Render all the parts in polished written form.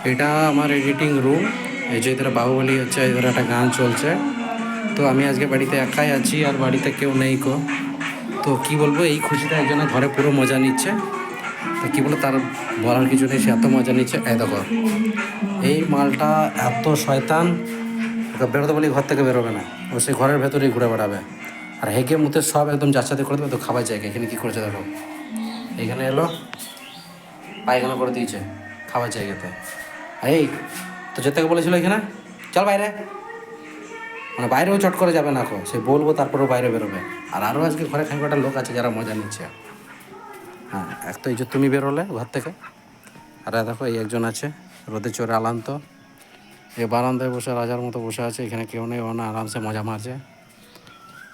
এটা আমার editing room. এই যে এদের বাহুবলী হচ্ছে, এদের একটা গান চলছে। তো আমি আজকে বাড়িতে একাই আছি আর বাড়িতে কেউ নেই কো। তো কি বলবো, এই খুশিতে একজনের ঘরে পুরো মজা নিচ্ছে। তো কী বলো, তার বলার কিছু নেই, সে এত মজা নিচ্ছে। এই দেখো, এই মালটা এত শয়তান, ওকে বেরোতে বলি ঘর থেকে বেরোবে না, ও সেই ঘরের ভেতরেই ঘুরে বেড়াবে। আর হেগে মুতে সব একদম যাচাতে করে দেবে। তো খাবার জায়গা এখানে কী করেছে দেখো, এইখানে এলো পায়খানা করে দিয়েছে খাবার জায়গাতে। এই তো যেতে বলেছিল এখানে, চল বাইরে, মানে বাইরেও চট করে যাবে না, সে বলবো তারপরেও বাইরে বেরোবে। আর আরও আজকে ঘরে খানিকটা লোক আছে যারা মজা নিচ্ছে। হ্যাঁ, এক তো এই যে তুমি বেরোলে ঘর থেকে, আর দেখো এই একজন আছে রোদে চোরে আলান্ত, এই বারান্দায় বসে রাজার মতো বসে আছে। এখানে কেউ নেই, ও না আরামসে মজা মারছে।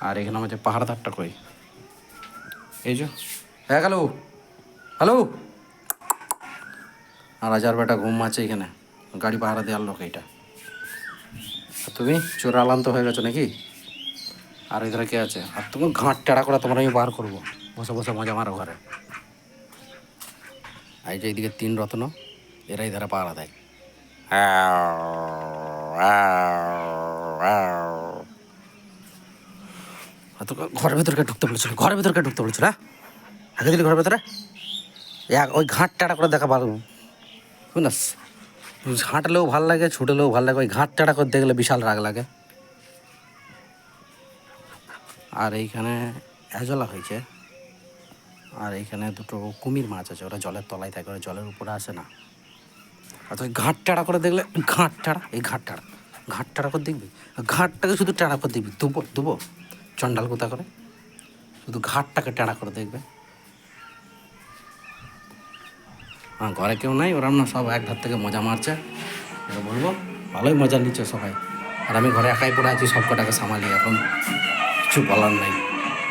আর এখানে আমার যে পাহাড়দারটা কই, এই যে হ্যাঁ, হ্যালো হ্যালো। আর রাজার বেটা ঘুম আছে এখানে, গাড়ি পাহারা দেওয়ার লোক এইটা। তুমি চোর আলান্ত হয়ে গেছো নাকি? আর এধারে কে আছে? আর তুমি ঘাট টেড়া করে তোমার আমি বার করবো, বসে বসে মজা মারো ঘরে। এই যে এইদিকে তিন রত্ন, এরাই ধারে পাহারা দেয়। ঘরের ভেতরকে ঢুকতে বলেছিল, ঘরের ভেতরকে ঢুকতে বলেছিল। হ্যাঁ, আগে দিলি ঘরের ভেতরে ওই ঘাট টাড়া করে দেখা ভালো বুঝলাস। হাঁটলেও ভাল লাগে, ছুটলেও ভাল লাগে, ওই ঘাট টাড়া করে দেখলে বিশাল রাগ লাগে। আর এইখানে অ্যাজলা হয়েছে। আর এইখানে দুটো কুমির মাছ আছে, ওরা জলের তলায় থাকে, ওরা জলের উপরে আসে না। আর ওই ঘাট টাড়া করে দেখলে, ঘাট টাড়া, এই ঘাট টাড়া করে দেখবি, ঘাটটাকে শুধু টাড়া করে দেখবি, দুবো চন্ডাল কোথা করে, শুধু ঘাটটাকে টাড়া করে দেখবে। হ্যাঁ, ঘরে কেউ নাই, ওরা না সব এক ধার থেকে মজা মারছে। এটা বলবো ভালোই মজা নিচ্ছে সবাই। আর আমি ঘরে একাই পড়ে আছি সব কটাকে সামালি, এখন কিছু বলার নেই।